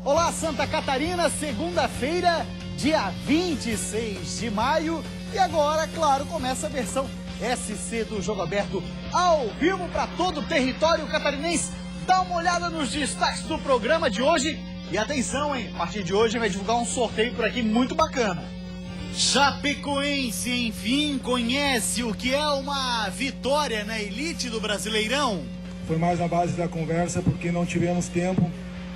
Olá, Santa Catarina, segunda-feira, dia 26 de maio. E agora, claro, começa a versão SC do Jogo Aberto ao vivo para todo o território catarinense. Dá uma olhada nos destaques do programa de hoje. E atenção, hein? A partir de hoje vai divulgar um sorteio por aqui muito bacana. Chapecoense, enfim, conhece o que é uma vitória na elite do Brasileirão? Foi mais na base da conversa porque não tivemos tempo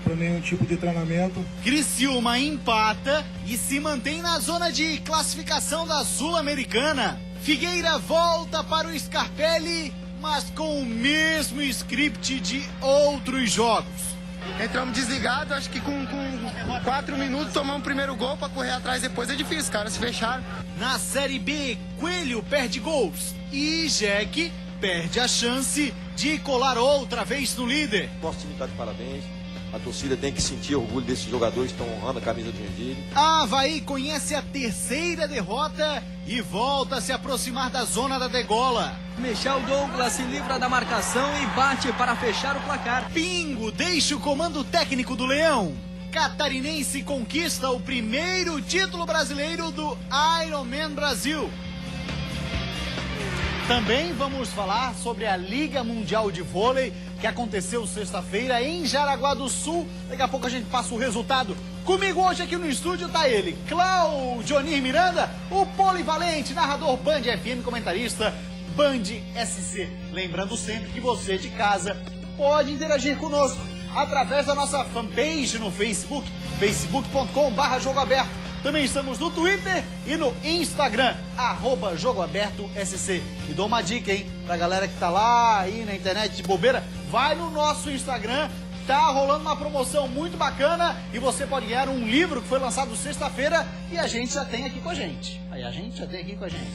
para nenhum tipo de treinamento. Criciúma empata e se mantém na zona de classificação da Sul-Americana. Figueira volta para o Scarpelli, mas com o mesmo script de outros jogos. Entramos desligados, acho que com 4 minutos tomamos o primeiro gol para correr atrás depois é difícil, cara, se fecharam. Na Série B, Coelho perde gols e Jack perde a chance de colar outra vez no líder. Nosso time está de parabéns. A torcida tem que sentir orgulho desses jogadores que estão honrando a camisa do Joinville. Avaí conhece a terceira derrota e volta a se aproximar da zona da degola. Michel Douglas se livra da marcação e bate para fechar o placar. Pingo deixa o comando técnico do Leão. Catarinense conquista o primeiro título brasileiro do Ironman Brasil. Também vamos falar sobre a Liga Mundial de Vôlei, que aconteceu sexta-feira em Jaraguá do Sul. Daqui a pouco a gente passa o resultado. Comigo hoje aqui no estúdio tá ele, Claudionir Miranda, o polivalente, narrador Band FM, comentarista Band SC. Lembrando sempre que você de casa pode interagir conosco através da nossa fanpage no Facebook, facebook.com/Jogo Aberto. Também estamos no Twitter e no Instagram, @JogoAbertoSC. E dou uma dica, hein, pra galera que tá lá aí na internet de bobeira, vai no nosso Instagram, tá rolando uma promoção muito bacana e você pode ganhar um livro que foi lançado sexta-feira e a gente já tem aqui com a gente. Aí a gente já tem aqui com a gente.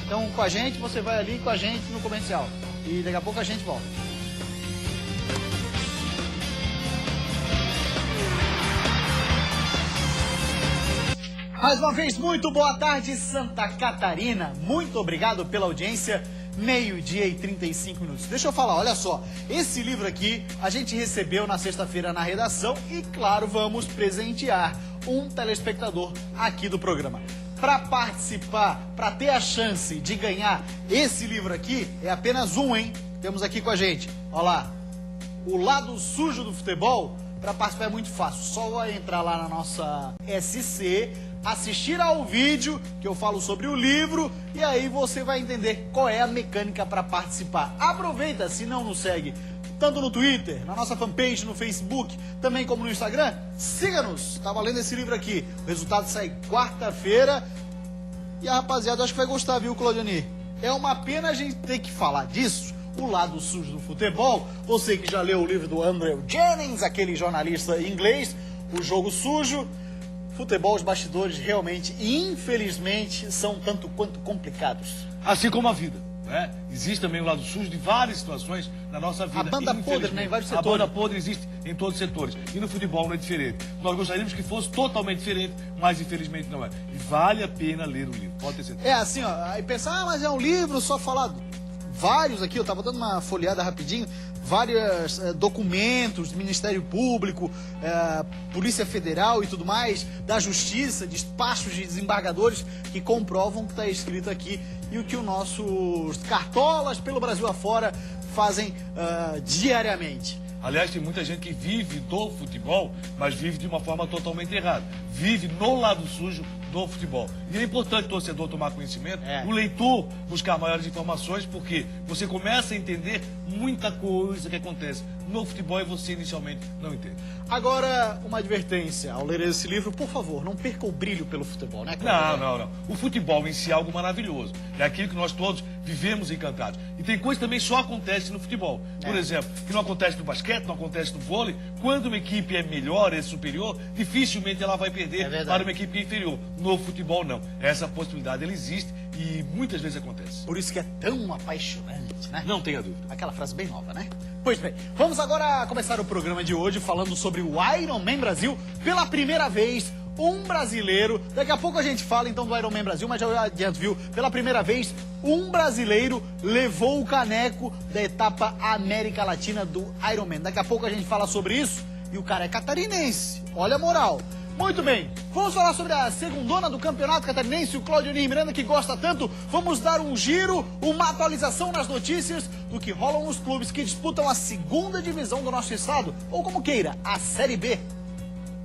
Então com a gente, você vai ali com a gente no comercial. E daqui a pouco a gente volta. Mais uma vez, muito boa tarde, Santa Catarina. Muito obrigado pela audiência. 12h35. Deixa eu falar, olha só. Esse livro aqui a gente recebeu na sexta-feira na redação e, claro, vamos presentear um telespectador aqui do programa. Para participar, para ter a chance de ganhar esse livro aqui, é apenas um, hein? Temos aqui com a gente, olha lá, O Lado Sujo do Futebol. Para participar é muito fácil, só vai entrar lá na nossa SC, assistir ao vídeo que eu falo sobre o livro e aí você vai entender qual é a mecânica para participar. Aproveita, se não nos segue, tanto no Twitter, na nossa fanpage, no Facebook, também como no Instagram, siga-nos, tá valendo esse livro aqui. O resultado sai quarta-feira e a rapaziada acho que vai gostar, viu, Claudionir? É uma pena a gente ter que falar disso. O Lado Sujo do Futebol, você que já leu o livro do Andrew Jennings, aquele jornalista inglês, O Jogo Sujo. Futebol, os bastidores realmente, infelizmente, são tanto quanto complicados. Assim como a vida, né? Existe também o lado sujo de várias situações na nossa vida. A banda podre, né, em vários setores. A banda podre existe em todos os setores. E no futebol não é diferente. Nós gostaríamos que fosse totalmente diferente, mas infelizmente não é. E vale a pena ler o livro, pode ter certeza. É assim, ó, aí pensar, mas é um livro só falado. Vários aqui, eu tava dando uma folheada rapidinho, vários documentos do Ministério Público, Polícia Federal e tudo mais, da Justiça, despachos de desembargadores que comprovam o que está escrito aqui e o que os nossos cartolas pelo Brasil afora fazem diariamente. Aliás, tem muita gente que vive do futebol, mas vive de uma forma totalmente errada. Vive no lado sujo do futebol. E é importante o torcedor tomar conhecimento, o leitor buscar maiores informações, porque você começa a entender muita coisa que acontece no futebol e você inicialmente não entende. Agora, uma advertência, ao ler esse livro, por favor, não perca o brilho pelo futebol, né? Não. O futebol em si é algo maravilhoso. É aquilo que nós todos vivemos encantados. E tem coisa que também só acontece no futebol. Por exemplo, que não acontece no basquete, não acontece no vôlei. Quando uma equipe é melhor, é superior, dificilmente ela vai perder para uma equipe inferior. No futebol, não. Essa possibilidade, ela existe e muitas vezes acontece. Por isso que é tão apaixonante, né? Não tenha dúvida. Aquela frase bem nova, né? Pois bem, vamos agora começar o programa de hoje falando sobre o Ironman Brasil. Pela primeira vez, um brasileiro, daqui a pouco a gente fala então do Ironman Brasil, mas já adianto, viu? Pela primeira vez, um brasileiro levou o caneco da etapa América Latina do Ironman. Daqui a pouco a gente fala sobre isso. E o cara é catarinense. Olha a moral. Muito bem, vamos falar sobre a segundona do Campeonato Catarinense, o Claudionir Miranda, que gosta tanto. Vamos dar um giro, uma atualização nas notícias do que rolam nos clubes que disputam a segunda divisão do nosso estado, ou como queira, a Série B.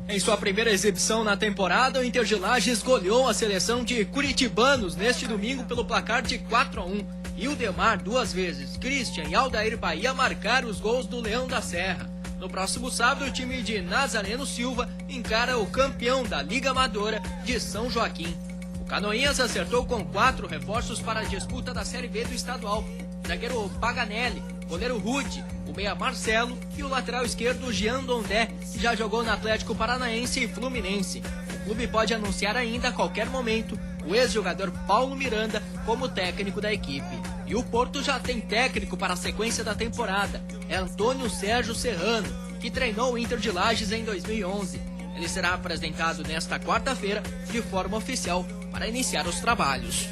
Em sua primeira exibição na temporada, o Inter de Lages goleou a seleção de curitibanos neste domingo pelo placar de 4-1. E o Demar, 2 vezes, Christian e Aldair Bahia marcaram os gols do Leão da Serra. No próximo sábado, o time de Nazareno Silva encara o campeão da Liga Amadora de São Joaquim. O Canoinhas acertou com 4 reforços para a disputa da Série B do estadual. Zagueiro Paganelli, goleiro Rude, o meia Marcelo e o lateral esquerdo Jean Dondé, que já jogou no Atlético Paranaense e Fluminense. O clube pode anunciar ainda a qualquer momento o ex-jogador Paulo Miranda como técnico da equipe. E o Porto já tem técnico para a sequência da temporada. É Antônio Sérgio Serrano, que treinou o Inter de Lages em 2011. Ele será apresentado nesta quarta-feira de forma oficial para iniciar os trabalhos.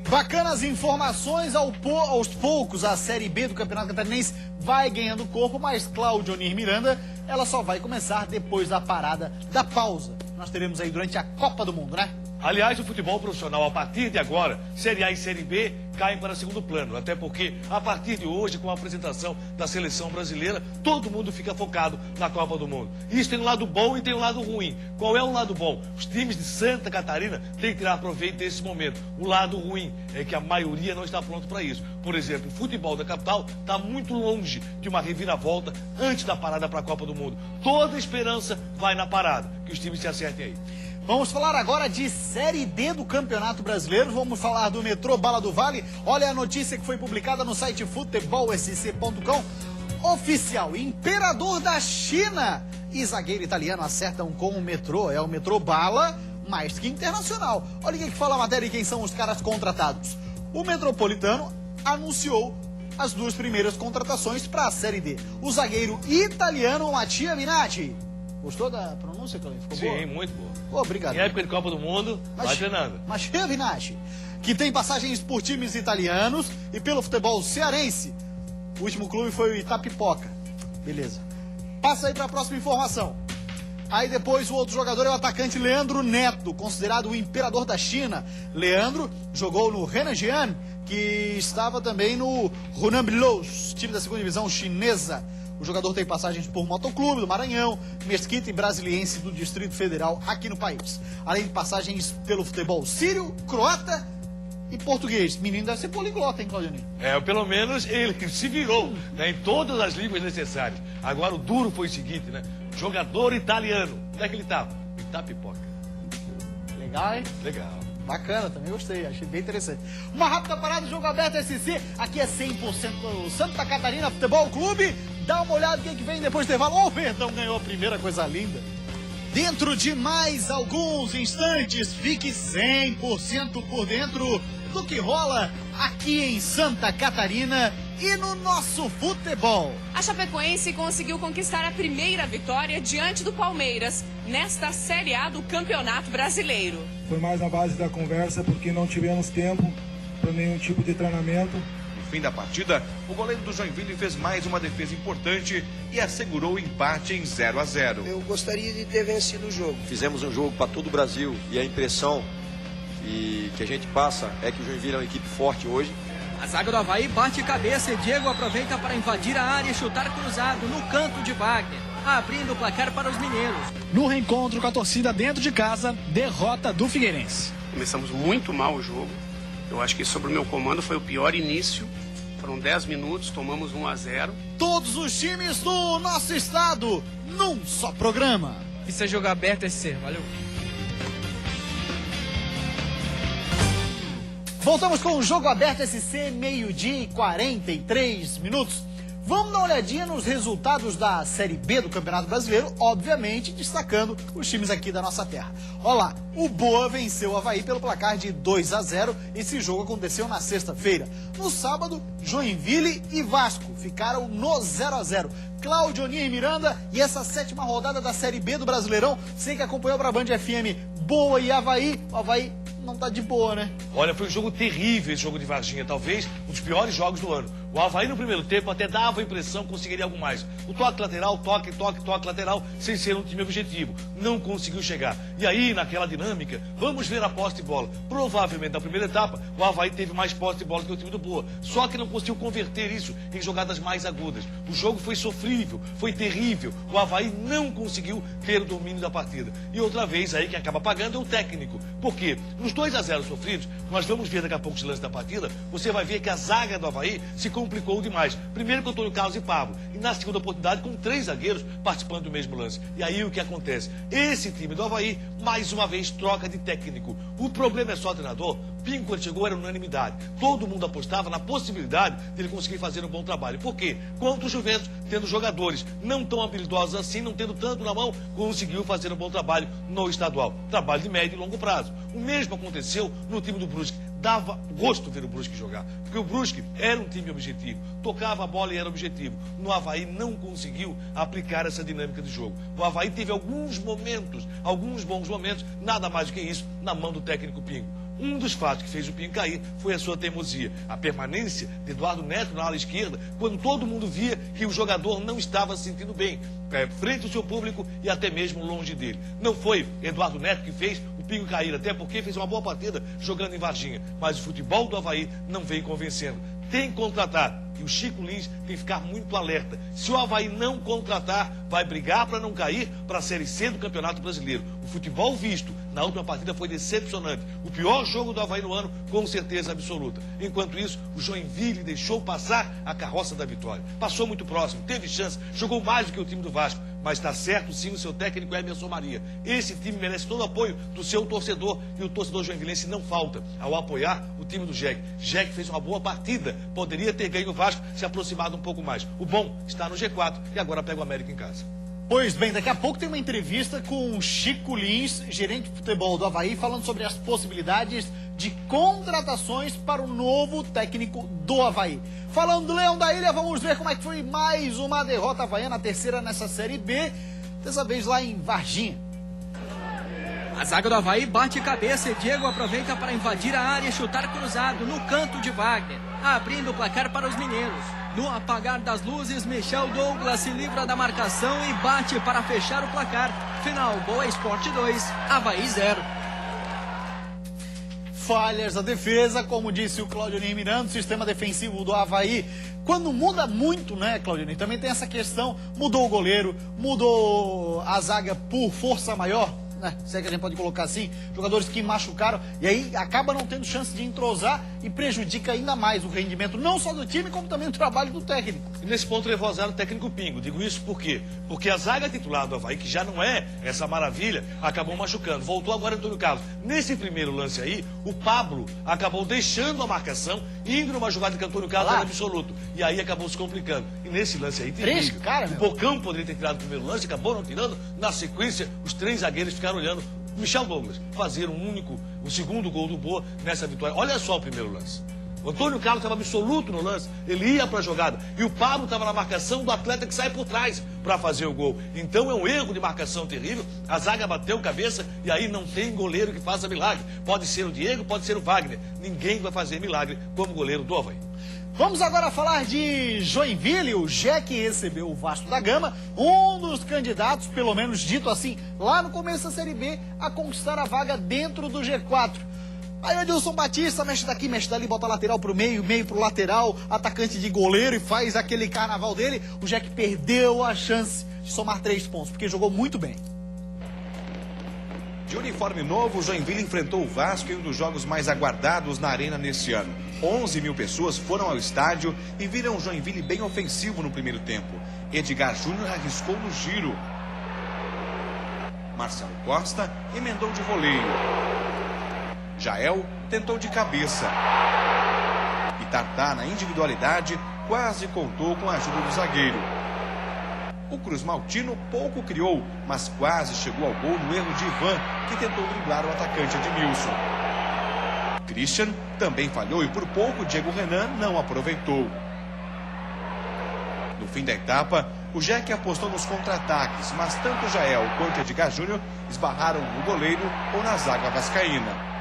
Bacanas informações, aos poucos a Série B do Campeonato Catarinense vai ganhando corpo, mas Claudionir Miranda, ela só vai começar depois da parada, da pausa. Nós teremos aí durante a Copa do Mundo, né? Aliás, o futebol profissional, a partir de agora, Série A e Série B caem para segundo plano. Até porque, a partir de hoje, com a apresentação da seleção brasileira, todo mundo fica focado na Copa do Mundo. Isso tem um lado bom e tem um lado ruim. Qual é o lado bom? Os times de Santa Catarina têm que tirar proveito desse momento. O lado ruim é que a maioria não está pronto para isso. Por exemplo, o futebol da capital está muito longe de uma reviravolta antes da parada para a Copa do Mundo. Toda a esperança vai na parada. Que os times se acertem aí. Vamos falar agora de Série D do Campeonato Brasileiro. Vamos falar do Metrô Bala do Vale. Olha a notícia que foi publicada no site futebolsc.com. Oficial, imperador da China e zagueiro italiano acertam com o Metrô. É o Metrô Bala, mais que internacional. Olha o que fala a matéria e quem são os caras contratados. O Metropolitano anunciou as 2 primeiras contratações para a Série D. O zagueiro italiano Mattia Minatti. Gostou da pronúncia, Cleber? Ficou boa? Sim, muito boa. Oh, obrigado. Em época de Copa do Mundo, vai treinando. Mattia Minatti, que tem passagens por times italianos e pelo futebol cearense. O último clube foi o Itapipoca. Beleza. Passa aí para a próxima informação. Aí depois o outro jogador é o atacante Leandro Neto, considerado o imperador da China. Leandro jogou no Renanjian, que estava também no Hunan Bilos, time da segunda divisão chinesa. O jogador tem passagens por Motoclube do Maranhão, Mesquita e Brasiliense do Distrito Federal aqui no país. Além de passagens pelo futebol sírio, croata e português. Menino deve ser poliglota, hein, Claudionir? Pelo menos ele se virou, né, em todas as línguas necessárias. Agora o duro foi o seguinte, né? Jogador italiano. Onde é que ele estava? Itapipoca. Legal, hein? Legal. Bacana, também gostei, achei bem interessante. Uma rápida parada, jogo aberto SC, aqui é 100% Santa Catarina Futebol Clube. Dá uma olhada quem que vem depois do intervalo. O Verdão ganhou a primeira, coisa linda. Dentro de mais alguns instantes, fique 100% por dentro do que rola aqui em Santa Catarina e no nosso futebol. A Chapecoense conseguiu conquistar a primeira vitória diante do Palmeiras nesta Série A do Campeonato Brasileiro. Foi mais na base da conversa porque não tivemos tempo para nenhum tipo de treinamento. No fim da partida, o goleiro do Joinville fez mais uma defesa importante e assegurou o empate em 0-0. Eu gostaria de ter vencido o jogo. Fizemos um jogo para todo o Brasil e a impressão que a gente passa é que o Joinville é uma equipe forte hoje. A zaga do Avaí bate cabeça e Diego aproveita para invadir a área e chutar cruzado no canto de Wagner, abrindo o placar para os mineiros. No reencontro com a torcida dentro de casa, derrota do Figueirense. Começamos muito mal o jogo. Eu acho que sobre o meu comando foi o pior início. Foram 10 minutos, tomamos 1-0. Todos os times do nosso estado, num só programa. Isso é jogo aberto, SC. Valeu. Voltamos com o Jogo Aberto SC, 12h43. Vamos dar uma olhadinha nos resultados da Série B do Campeonato Brasileiro, obviamente destacando os times aqui da nossa terra. Olha lá, o Boa venceu o Avaí pelo placar de 2-0. Esse jogo aconteceu na sexta-feira. No sábado, Joinville e Vasco ficaram no 0-0. Claudionir Miranda, e essa 7ª rodada da Série B do Brasileirão, você que acompanhou para a Band FM, Boa e Avaí. O Avaí não tá de boa, né? Olha, foi um jogo terrível esse jogo de Varginha, talvez um dos piores jogos do ano. O Avaí no primeiro tempo até dava a impressão que conseguiria algo mais. O toque lateral, toque lateral, sem ser um time objetivo. Não conseguiu chegar. E aí, naquela dinâmica, vamos ver a posse de bola. Provavelmente, na primeira etapa, o Avaí teve mais posse de bola que o time do Boa. Só que não conseguiu converter isso em jogadas mais agudas. O jogo foi sofrível, foi terrível. O Avaí não conseguiu ter o domínio da partida. E outra vez, aí quem acaba pagando é o técnico. Por quê? Nos 2-0 sofridos, nós vamos ver daqui a pouco os lances da partida, você vai ver que a zaga do Avaí se complicou demais. Primeiro com Antônio Carlos e Pablo. E na segunda oportunidade com 3 zagueiros participando do mesmo lance. E aí o que acontece? Esse time do Avaí, mais uma vez, troca de técnico. O problema é só o treinador. Pingo, quando chegou, era unanimidade. Todo mundo apostava na possibilidade dele conseguir fazer um bom trabalho. Por quê? Contra o Juventus, tendo jogadores não tão habilidosos assim, não tendo tanto na mão, conseguiu fazer um bom trabalho no estadual. Trabalho de médio e longo prazo. O mesmo aconteceu no time do Brusque. Dava gosto ver o Brusque jogar, porque o Brusque era um time objetivo, tocava a bola e era objetivo. No Avaí não conseguiu aplicar essa dinâmica de jogo. O Avaí teve alguns momentos, alguns bons momentos, nada mais do que isso, na mão do técnico Pingo. Um dos fatos que fez o Pingo cair foi a sua teimosia, a permanência de Eduardo Neto na ala esquerda, quando todo mundo via que o jogador não estava se sentindo bem, frente ao seu público e até mesmo longe dele. Não foi Eduardo Neto que fez o Pingo cair, até porque fez uma boa partida jogando em Varginha, mas o futebol do Avaí não veio convencendo. Tem que contratar. E o Chico Lins tem que ficar muito alerta. Se o Avaí não contratar, vai brigar para não cair para a Série C do Campeonato Brasileiro. O futebol visto na última partida foi decepcionante. O pior jogo do Avaí no ano, com certeza absoluta. Enquanto isso, o Joinville deixou passar a carroça da vitória. Passou muito próximo, teve chance, jogou mais do que o time do Vasco. Mas está certo sim o seu técnico Emerson Maria. Esse time merece todo o apoio do seu torcedor. E o torcedor joinvilense não falta ao apoiar o time do Jeque. Jeque fez uma boa partida. Poderia ter ganho o Vasco, se aproximado um pouco mais. O bom está no G4 e agora pega o América em casa. Pois bem, daqui a pouco tem uma entrevista com o Chico Lins, gerente de futebol do Avaí, falando sobre as possibilidades de contratações para o novo técnico do Avaí. Falando do Leão da Ilha, vamos ver como é que foi mais uma derrota havaiana, a terceira nessa Série B, dessa vez lá em Varginha. A zaga do Avaí bate cabeça e Diego aproveita para invadir a área e chutar cruzado no canto de Wagner, abrindo o placar para os mineiros. No apagar das luzes, Michel Douglas se livra da marcação e bate para fechar o placar. Final, Boa Esporte 2, Avaí 0. Falhas da defesa, como disse o Claudionir Miranda, o sistema defensivo do Avaí, quando muda muito, né, Claudionir? Também tem essa questão, mudou o goleiro, mudou a zaga por força maior, né? Se é que a gente pode colocar assim, jogadores que machucaram, e aí acaba não tendo chance de entrosar e prejudica ainda mais o rendimento, não só do time, como também o trabalho do técnico. E nesse ponto levou azar o técnico Pingo. Digo isso por quê? Porque a zaga titular do Avaí, que já não é essa maravilha, acabou machucando. Voltou agora Antônio Carlos. Nesse primeiro lance aí, o Pablo acabou deixando a marcação, indo numa jogada que Antônio Carlos era absoluto. E aí acabou se complicando. E nesse lance aí, terrível. O Bocão poderia ter tirado o primeiro lance, acabou não tirando. Na sequência, os 3 zagueiros ficaram olhando o Michel Douglas fazer o segundo gol do Boa nessa vitória. Olha só o primeiro lance. O Antônio Carlos estava absoluto no lance, ele ia para a jogada. E o Pablo estava na marcação do atleta que sai por trás para fazer o gol. Então é um erro de marcação terrível. A zaga bateu cabeça e aí não tem goleiro que faça milagre. Pode ser o Diego, pode ser o Wagner. Ninguém vai fazer milagre como goleiro do Avaí. Vamos agora falar de Joinville. O Jeque recebeu o Vasco da Gama, um dos candidatos, pelo menos dito assim, lá no começo da Série B, a conquistar a vaga dentro do G4. Aí o Edilson Batista mexe daqui, mexe dali, bota a lateral pro meio, meio pro lateral, atacante de goleiro e faz aquele carnaval dele. O Jeque perdeu a chance de somar 3 pontos, porque jogou muito bem. De uniforme novo, o Joinville enfrentou o Vasco em um dos jogos mais aguardados na arena neste ano. 11 mil pessoas foram ao estádio e viram o Joinville bem ofensivo no primeiro tempo. Edgar Júnior arriscou no giro. Marcelo Costa emendou de voleio. Jael tentou de cabeça. E Tartá, na individualidade, quase contou com a ajuda do zagueiro. O Cruz Maltino pouco criou, mas quase chegou ao gol no erro de Ivan, que tentou driblar o atacante Edmilson. Christian também falhou e por pouco Diego Renan não aproveitou. No fim da etapa, o Jeque apostou nos contra-ataques, mas tanto Jael quanto Edgar Júnior esbarraram no goleiro ou na zaga vascaína.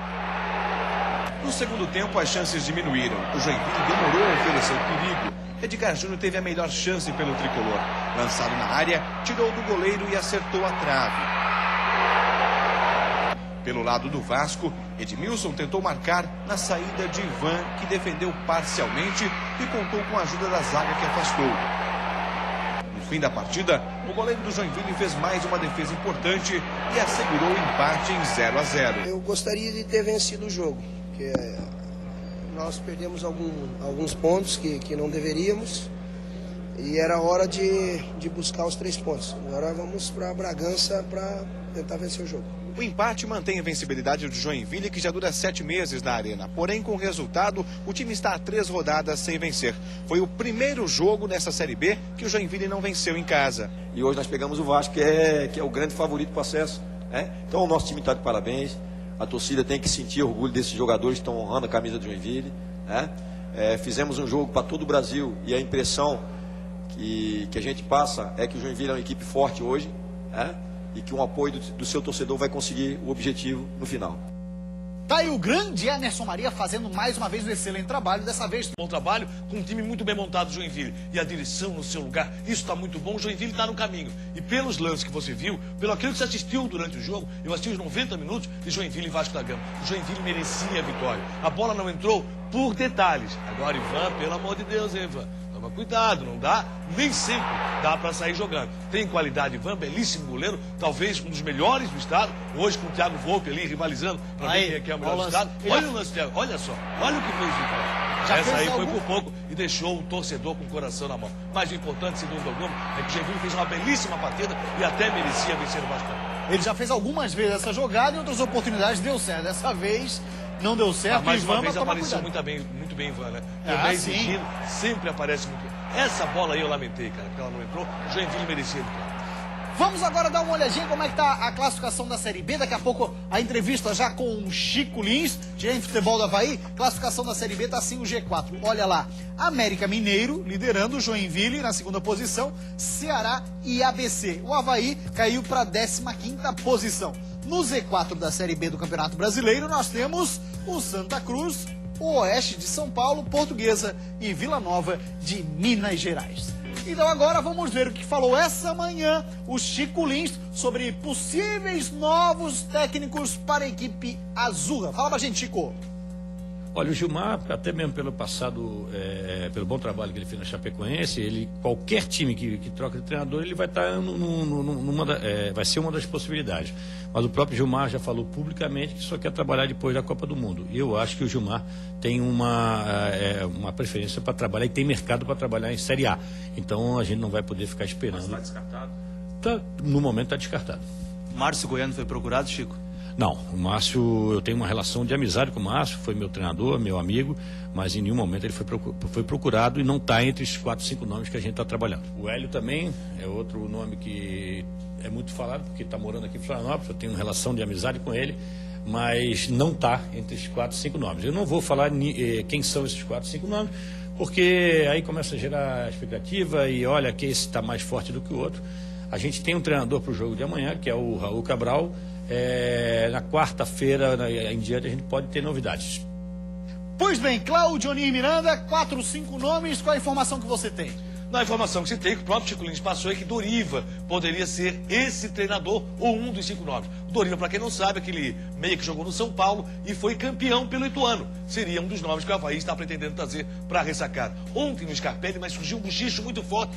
No segundo tempo, as chances diminuíram. O Joinville demorou a oferecer perigo. Edgar Júnior teve a melhor chance pelo tricolor. Lançado na área, tirou do goleiro e acertou a trave. Pelo lado do Vasco, Edmilson tentou marcar na saída de Ivan, que defendeu parcialmente e contou com a ajuda da zaga que afastou. No fim da partida, o goleiro do Joinville fez mais uma defesa importante e assegurou o empate em 0-0. Eu gostaria de ter vencido o jogo, porque nós perdemos alguns pontos que não deveríamos e era hora de buscar os 3 pontos. Agora vamos para Bragança para tentar vencer o jogo. O empate mantém a invencibilidade do Joinville, que já dura 7 meses na arena. Porém, com o resultado, o time está a 3 rodadas sem vencer. Foi o primeiro jogo nessa Série B que o Joinville não venceu em casa. E hoje nós pegamos o Vasco, que é o grande favorito para o acesso. Então o nosso time está de parabéns. A torcida tem que sentir orgulho desses jogadores que estão honrando a camisa do Joinville. Fizemos um jogo para todo o Brasil e a impressão que a gente passa é que o Joinville é uma equipe forte hoje. E que um apoio do seu torcedor vai conseguir o objetivo no final. Tá aí o grande Emerson Maria fazendo mais uma vez um excelente trabalho, dessa vez... Bom trabalho, com um time muito bem montado do Joinville. E a direção no seu lugar, isso está muito bom, o Joinville está no caminho. E pelos lances que você viu, pelo aquilo que você assistiu durante o jogo, eu assisti os 90 minutos de Joinville e Vasco da Gama. O Joinville merecia a vitória. A bola não entrou por detalhes. Agora, Ivan, pelo amor de Deus, hein, Ivan? Toma cuidado, não dá, nem sempre dá para sair jogando. Tem qualidade, Ivan, belíssimo goleiro, talvez um dos melhores do estado. Hoje com o Thiago Volpe ali rivalizando para ver quem é o melhor do estado. Olha o lance, Thiago, olha só, olha o que fez o Thiago. Essa aí foi por pouco e deixou o torcedor com o coração na mão. Mas o importante, sem dúvida alguma, é que o Joinville fez uma belíssima partida e até merecia vencer o Vasco. Ele já fez algumas vezes essa jogada e em outras oportunidades deu certo. Dessa vez não deu certo. Mais uma Ivan vez apareceu muito bem, Ivan, né? Sim. Sempre aparece muito bem. Essa bola aí eu lamentei, cara, porque ela não entrou. O Joinville merecia entrar. Vamos agora dar uma olhadinha como é que tá a classificação da Série B. Daqui a pouco a entrevista já com o Chico Lins, gerente de futebol do Avaí. Classificação da Série B tá assim o G4. Olha lá, América Mineiro liderando, Joinville na segunda posição, Ceará e ABC. O Avaí caiu para a 15ª posição. No Z4 da Série B do Campeonato Brasileiro nós temos o Santa Cruz, o Oeste de São Paulo, Portuguesa e Vila Nova de Minas Gerais. Então agora vamos ver o que falou essa manhã o Chico Lins sobre possíveis novos técnicos para a equipe azul. Fala pra gente, Chico. Olha, o Gilmar, até mesmo pelo passado, pelo bom trabalho que ele fez na Chapecoense, qualquer time que troca de treinador, ele vai estar vai ser uma das possibilidades. Mas o próprio Gilmar já falou publicamente que só quer trabalhar depois da Copa do Mundo. E eu acho que o Gilmar tem uma preferência para trabalhar e tem mercado para trabalhar em Série A. Então a gente não vai poder ficar esperando. Mas está descartado? No momento está descartado. Márcio Goiano foi procurado, Chico? Não, o Márcio, eu tenho uma relação de amizade com o Márcio, foi meu treinador, meu amigo, mas em nenhum momento ele foi procurado e não está entre os 4, 5 nomes que a gente está trabalhando. O Hélio também é outro nome que é muito falado, porque está morando aqui em Florianópolis, eu tenho uma relação de amizade com ele, mas não está entre os 4, 5 nomes. Eu não vou falar quem são esses 4, 5 nomes, porque aí começa a gerar expectativa e olha que esse está mais forte do que o outro. A gente tem um treinador para o jogo de amanhã, que é o Raul Cabral. Na quarta-feira em diante a gente pode ter novidades. Pois bem, Cláudio Miranda, 4, 5 nomes, qual a informação que você tem? Na informação que se tem, que o próprio Chico Lins passou, é que Doriva poderia ser esse treinador ou um dos 5 nomes. O Doriva, para quem não sabe, aquele meia que jogou no São Paulo e foi campeão pelo Ituano. Seria um dos nomes que o Avaí está pretendendo trazer para a ressacada. Ontem no Scarpelli, mas surgiu um bochicho muito forte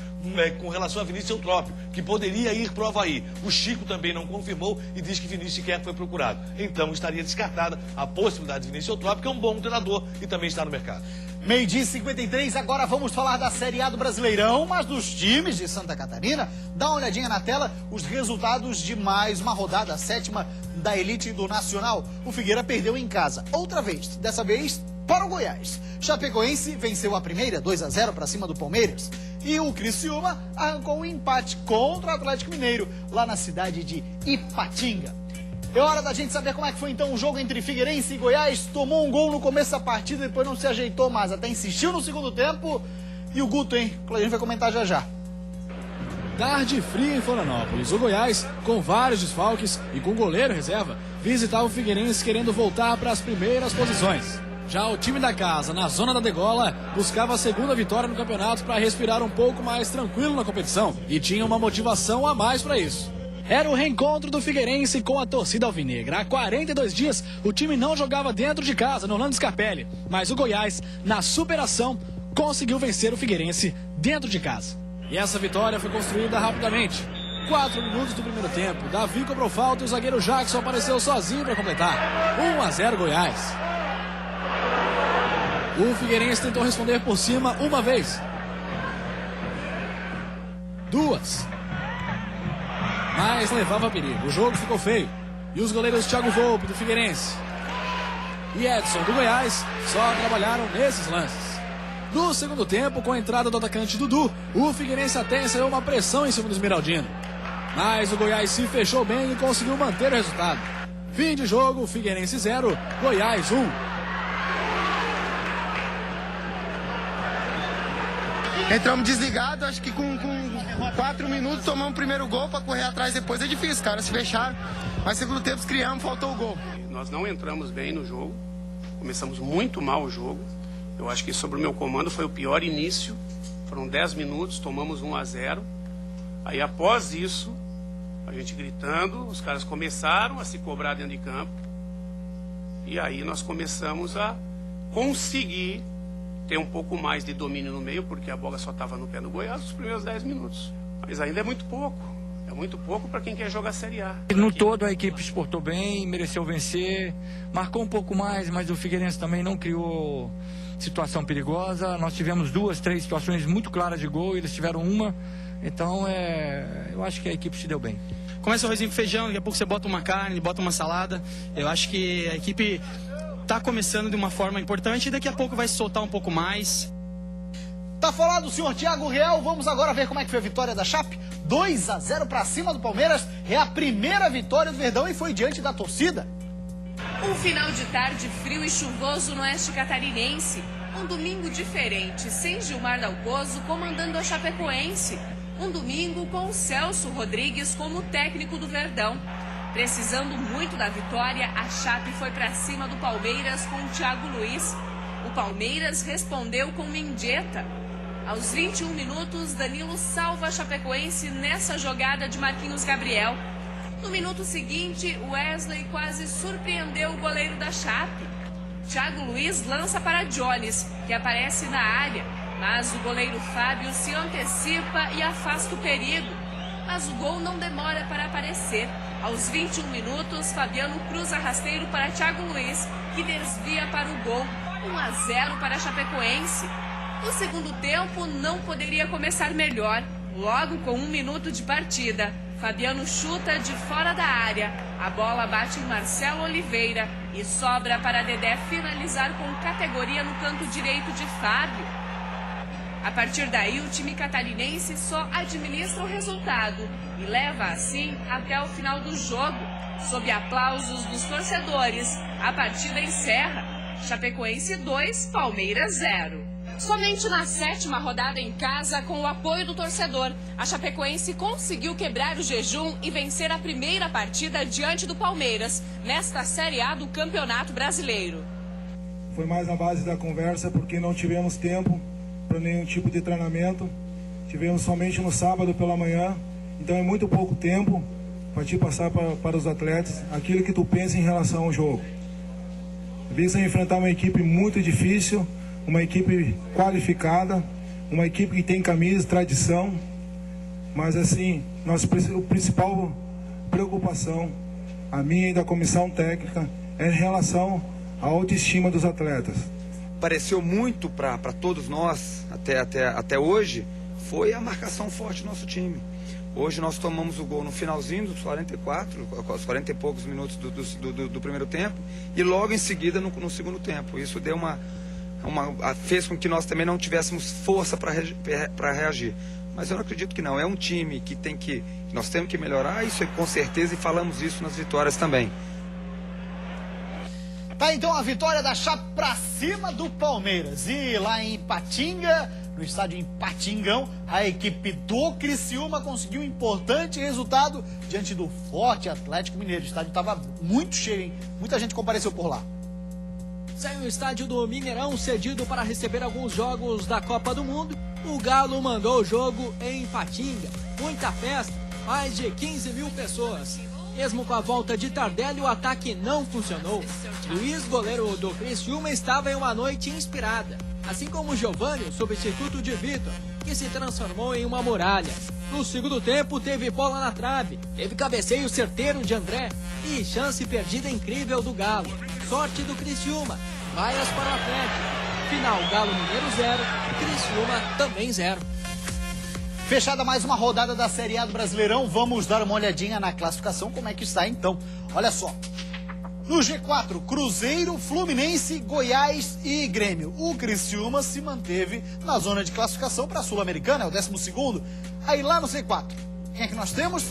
com relação a Vinícius Eutrópio, que poderia ir para o Avaí. O Chico também não confirmou e diz que Vinícius sequer foi procurado. Então estaria descartada a possibilidade de Vinícius Eutrópio, que é um bom treinador e também está no mercado. 12h53, agora vamos falar da Série A do Brasileirão, mas dos times de Santa Catarina. Dá uma olhadinha na tela, os resultados de mais uma rodada, a 7ª da elite do Nacional. O Figueira perdeu em casa, outra vez, dessa vez para o Goiás. Chapecoense venceu a primeira, 2-0 para cima do Palmeiras. E o Criciúma arrancou um empate contra o Atlético Mineiro, lá na cidade de Ipatinga. É hora da gente saber como é que foi então o jogo entre Figueirense e Goiás. Tomou um gol no começo da partida, depois não se ajeitou mais, até insistiu no segundo tempo. E o Guto, hein? O Claudinho vai comentar já já. Tarde fria em Florianópolis. O Goiás, com vários desfalques e com goleiro reserva, visitava o Figueirense querendo voltar para as primeiras posições. Já o time da casa, na zona da degola, buscava a segunda vitória no campeonato para respirar um pouco mais tranquilo na competição. E tinha uma motivação a mais para isso. Era o reencontro do Figueirense com a torcida alvinegra. Há 42 dias, o time não jogava dentro de casa, no Orlando Scarpelli. Mas o Goiás, na superação, conseguiu vencer o Figueirense dentro de casa. E essa vitória foi construída rapidamente. 4 minutos do primeiro tempo, Davi cobrou falta e o zagueiro Jackson apareceu sozinho para completar. 1-0 Goiás. O Figueirense tentou responder por cima uma vez. 2. Mas levava perigo. O jogo ficou feio. E os goleiros Thiago Volpe, do Figueirense, e Edson, do Goiás, só trabalharam nesses lances. No segundo tempo, com a entrada do atacante Dudu, o Figueirense até ensaiou uma pressão em cima do Esmeraldino. Mas o Goiás se fechou bem e conseguiu manter o resultado. Fim de jogo, Figueirense 0, Goiás 1. Entramos desligados, acho que com 4 minutos tomamos o primeiro gol para correr atrás depois é difícil, cara, se fecharam. Mas segundo tempo criamos, faltou o gol. Nós não entramos bem no jogo, começamos muito mal o jogo. Eu acho que sobre o meu comando foi o pior início. Foram 10 minutos, tomamos 1-0. Aí após isso, a gente gritando, os caras começaram a se cobrar dentro de campo. E aí nós começamos a conseguir ter um pouco mais de domínio no meio, porque a bola só estava no pé do Goiás nos primeiros 10 minutos. Mas ainda é muito pouco. É muito pouco para quem quer jogar Série A. No todo a equipe se portou bem, mereceu vencer, marcou um pouco mais, mas o Figueirense também não criou situação perigosa. Nós tivemos 2, 3 situações muito claras de gol, eles tiveram uma. Então eu acho que a equipe se deu bem. Começa o arrozinho com feijão, daqui a pouco você bota uma carne, bota uma salada. Eu acho que a equipe tá começando de uma forma importante e daqui a pouco vai se soltar um pouco mais. Tá falado o senhor Thiago Real, vamos agora ver como é que foi a vitória da Chape. 2-0 para cima do Palmeiras, é a primeira vitória do Verdão e foi diante da torcida. Um final de tarde frio e chuvoso no oeste catarinense. Um domingo diferente, sem Gilmar Dalpozo comandando a Chapecoense. Um domingo com o Celso Rodrigues como técnico do Verdão. Precisando muito da vitória, a Chape foi para cima do Palmeiras com o Thiago Luiz. O Palmeiras respondeu com Mendieta. Aos 21 minutos, Danilo salva a Chapecoense nessa jogada de Marquinhos Gabriel. No minuto seguinte, Wesley quase surpreendeu o goleiro da Chape. Thiago Luiz lança para Jones, que aparece na área, mas o goleiro Fábio se antecipa e afasta o perigo. Mas o gol não demora para aparecer. Aos 21 minutos, Fabiano cruza rasteiro para Thiago Luiz, que desvia para o gol. 1-0 para a Chapecoense. O segundo tempo não poderia começar melhor. Logo com 1 minuto de partida, Fabiano chuta de fora da área. A bola bate em Marcelo Oliveira e sobra para Dedé finalizar com categoria no canto direito de Fábio. A partir daí, o time catarinense só administra o resultado e leva assim até o final do jogo. Sob aplausos dos torcedores, a partida encerra. Chapecoense 2, Palmeiras 0. Somente na 7ª rodada em casa, com o apoio do torcedor, a Chapecoense conseguiu quebrar o jejum e vencer a primeira partida diante do Palmeiras, nesta Série A do Campeonato Brasileiro. Foi mais na base da conversa, porque não tivemos tempo para nenhum tipo de treinamento. Tivemos somente no sábado pela manhã, então é muito pouco tempo para te passar para os atletas aquilo que tu pensa em relação ao jogo. Visa enfrentar uma equipe muito difícil, uma equipe qualificada, uma equipe que tem camisa, tradição, mas assim, nossa principal preocupação, a minha e da comissão técnica, é em relação à autoestima dos atletas. Pareceu muito para todos nós, até hoje, foi a marcação forte do nosso time. Hoje nós tomamos o gol no finalzinho dos 44, aos 40 e poucos minutos do primeiro tempo, e logo em seguida no segundo tempo. Isso deu fez com que nós também não tivéssemos força para reagir. Mas eu não acredito que não. É um time que nós temos que melhorar, isso é com certeza, e falamos isso nas vitórias também. Tá, então a vitória da Chape pra cima do Palmeiras. E lá em Patinga, no estádio em Patingão, a equipe do Criciúma conseguiu um importante resultado diante do forte Atlético Mineiro. O estádio estava muito cheio, hein? Muita gente compareceu por lá. Sem o estádio do Mineirão cedido para receber alguns jogos da Copa do Mundo, o Galo mandou o jogo em Ipatinga. Muita festa, mais de 15 mil pessoas. Mesmo com a volta de Tardelli, o ataque não funcionou. Luiz, goleiro do Criciúma, estava em uma noite inspirada. Assim como Giovani, o substituto de Vitor, que se transformou em uma muralha. No segundo tempo, teve bola na trave, teve cabeceio certeiro de André e chance perdida incrível do Galo. Sorte do Criciúma, vaias para o Atlético. Final, Galo Mineiro 0, Criciúma também 0. Fechada mais uma rodada da Série A do Brasileirão, vamos dar uma olhadinha na classificação, como é que está então. Olha só, no G4, Cruzeiro, Fluminense, Goiás e Grêmio. O Criciúma se manteve na zona de classificação para a Sul-Americana, é o 12º. Aí lá no C4, quem é que nós temos?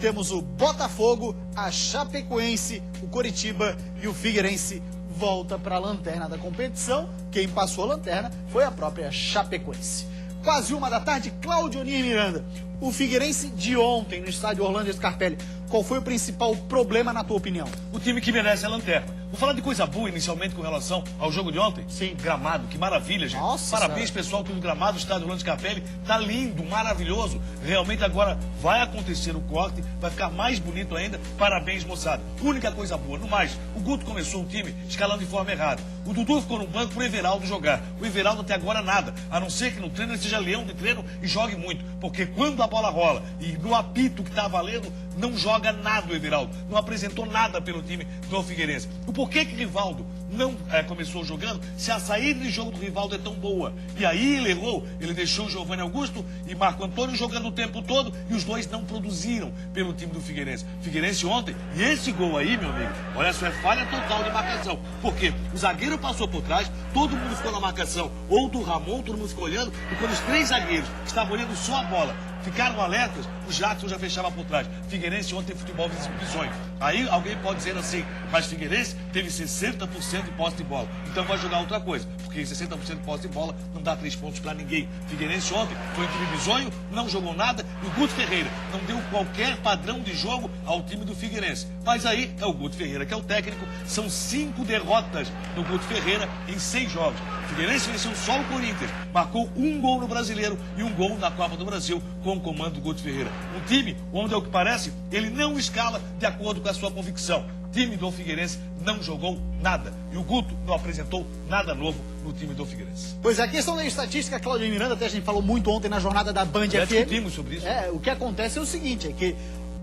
Temos o Botafogo, a Chapecoense, o Coritiba e o Figueirense volta para a lanterna da competição. Quem passou a lanterna foi a própria Chapecoense. Quase 13h, Claudionir Miranda. O Figueirense de ontem no estádio Orlando Scarpelli. Qual foi o principal problema na tua opinião? O time que merece a lanterna. Vou falar de coisa boa inicialmente com relação ao jogo de ontem. Sim. Gramado, que maravilha, gente. Nossa Parabéns, senhora. pessoal, tudo gramado, o estádio Orlando Scarpelli. Tá lindo, maravilhoso. Realmente agora vai acontecer o corte, vai ficar mais bonito ainda. Parabéns, moçada. Única coisa boa. No mais, o Guto começou o time escalando de forma errada. O Dudu ficou no banco pro Everaldo jogar. O Everaldo até agora nada, a não ser que no treino ele seja leão de treino e jogue muito. Porque quando a bola rola e no apito que tá valendo, não joga nada o Everaldo. Não apresentou nada pelo time do Figueirense. O porquê que Rivaldo não começou jogando se a saída de jogo do Rivaldo é tão boa? E aí ele errou, ele deixou o Giovanni Augusto e Marco Antônio jogando o tempo todo e os dois não produziram pelo time do Figueirense. Figueirense ontem, e esse gol aí, meu amigo, olha só, é falha total de marcação. Porque o zagueiro passou por trás, todo mundo ficou na marcação, ou do Ramon, todo mundo ficou olhando, e quando os três zagueiros estavam olhando só a bola, ficaram alertas, o Jackson já fechava por trás. Figueirense ontem futebol bizonho. Aí alguém pode dizer assim, mas Figueirense teve 60% de posse de bola. Então vai jogar outra coisa, porque 60% de posse de bola não dá 3 pontos pra ninguém. Figueirense ontem foi um time bizonho, não jogou nada, e o Guto Ferreira não deu qualquer padrão de jogo ao time do Figueirense. Mas aí é o Guto Ferreira que é o técnico, são 5 derrotas do Guto Ferreira em 6 jogos. Figueirense venceu só o Corinthians, marcou 1 gol no Brasileiro e 1 gol na Copa do Brasil com o comando do Guto Ferreira. Um time onde, ao que parece, ele não escala de acordo com a sua convicção. O time do Figueirense não jogou nada e o Guto não apresentou nada novo no time do Figueirense. Pois é, a questão da estatística, Claudio Miranda, até a gente falou muito ontem na jornada da Band Já FM. discutimos sobre isso. O que acontece é o seguinte, é que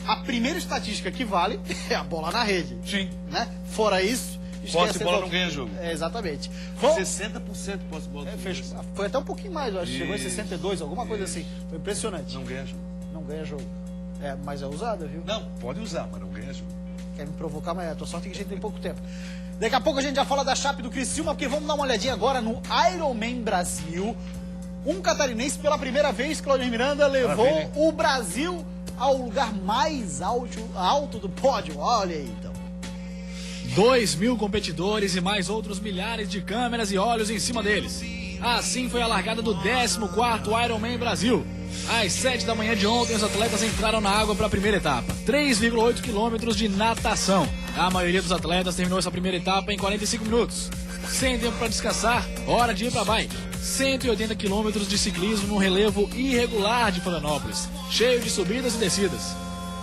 a primeira estatística que vale é a bola na rede. Sim. Né? Fora isso... Posse de bola não ganha jogo. Exatamente. 60% de posse de bola. Foi até um pouquinho mais, eu acho. Chegou em 62, alguma coisa assim. Foi impressionante. Não ganha jogo. Não ganha jogo. Mas é usada, viu? Não, pode usar, mas não ganha jogo. Quer me provocar, mas a tua sorte é que a gente tem pouco tempo. Daqui a pouco a gente já fala da Chape do Criciúma, porque vamos dar uma olhadinha agora no Ironman Brasil. Um catarinense pela primeira vez, Claudio Miranda, levou o Brasil ao lugar mais alto do pódio. Olha aí, então. 2.000 competidores e mais outros milhares de câmeras e olhos em cima deles. Assim foi a largada do 14º Ironman Brasil. Às 7 da manhã de ontem, os atletas entraram na água para a primeira etapa. 3,8 quilômetros de natação. A maioria dos atletas terminou essa primeira etapa em 45 minutos. Sem tempo para descansar, hora de ir para a bike. 180 quilômetros de ciclismo num relevo irregular de Florianópolis, cheio de subidas e descidas.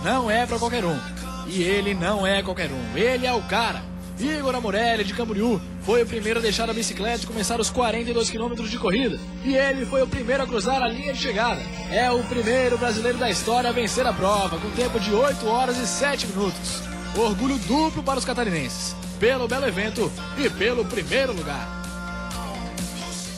Não é para qualquer um. E ele não é qualquer um, ele é o cara. Igor Amorelli, de Camboriú, foi o primeiro a deixar a bicicleta e começar os 42 quilômetros de corrida. E ele foi o primeiro a cruzar a linha de chegada. É o primeiro brasileiro da história a vencer a prova, com tempo de 8 horas e 7 minutos. Orgulho duplo para os catarinenses, pelo belo evento e pelo primeiro lugar.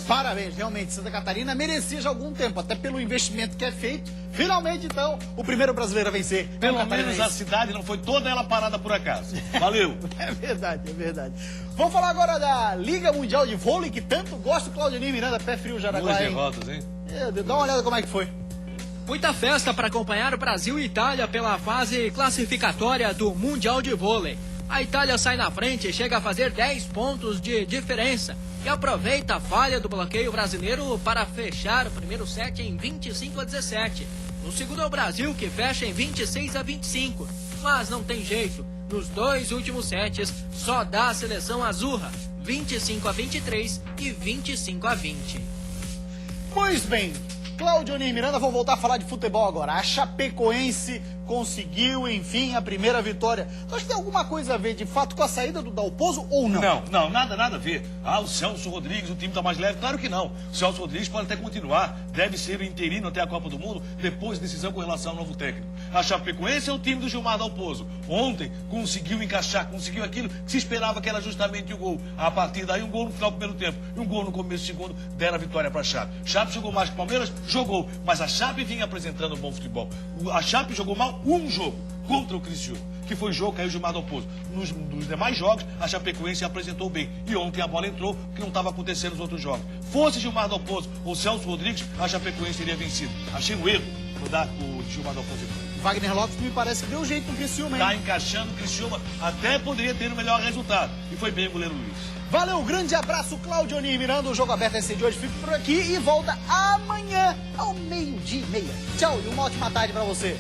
Parabéns, realmente, Santa Catarina merecia já algum tempo, até pelo investimento que é feito. Finalmente, então, o primeiro brasileiro a vencer. Pelo menos a cidade não foi toda ela parada por acaso. Valeu. É verdade, é verdade. Vamos falar agora da Liga Mundial de Vôlei, que tanto gosta o Claudionir Miranda, pé frio, Jaraguá. 2 derrotas, hein? Dá uma olhada como é que foi. Muita festa para acompanhar o Brasil e Itália pela fase classificatória do Mundial de Vôlei. A Itália sai na frente e chega a fazer 10 pontos de diferença e aproveita a falha do bloqueio brasileiro para fechar o primeiro set em 25-17. No segundo é o Brasil, que fecha em 26-25. Mas não tem jeito, nos 2 últimos sets só dá a seleção azurra. 25-23 e 25-20. Pois bem, Claudio e Miranda vão voltar a falar de futebol agora. A Chapecoense conseguiu, enfim, a primeira vitória. Tu acha que tem alguma coisa a ver, de fato, com a saída do Dalpozo ou não? Não, nada a ver. O Celso Rodrigues, o time tá mais leve. Claro que não. O Celso Rodrigues pode até continuar. Deve ser o interino até a Copa do Mundo, depois de decisão com relação ao novo técnico. A Chapecoense é o time do Gilmar Dalpozo. Ontem conseguiu encaixar, conseguiu aquilo que se esperava, que era justamente o gol. A partir daí, um gol no final do primeiro tempo e um gol no começo do segundo, deram a vitória para a Chape. Chape jogou mais que o Palmeiras? Jogou. Mas a Chape vinha apresentando um bom futebol. A Chape jogou mal um jogo contra o Criciúma, que foi o jogo que caiu o Gilmar Dalpozo. Nos demais jogos, a Chapecoense apresentou bem. E ontem a bola entrou, que não estava acontecendo nos outros jogos. Fosse Gilmar Dalpozo ou Celso Rodrigues, a Chapecoense teria vencido. Achei um erro mudar o Gilmar Dalpozo. Wagner Lopes me parece que deu jeito no Criciúma, hein? Tá encaixando o Criciúma, até poderia ter o melhor resultado. E foi bem o goleiro Luiz. Valeu, grande abraço, Claudio e Miranda. O Jogo Aberto SC de hoje fica por aqui e volta amanhã ao 12:30. Tchau e uma ótima tarde pra você.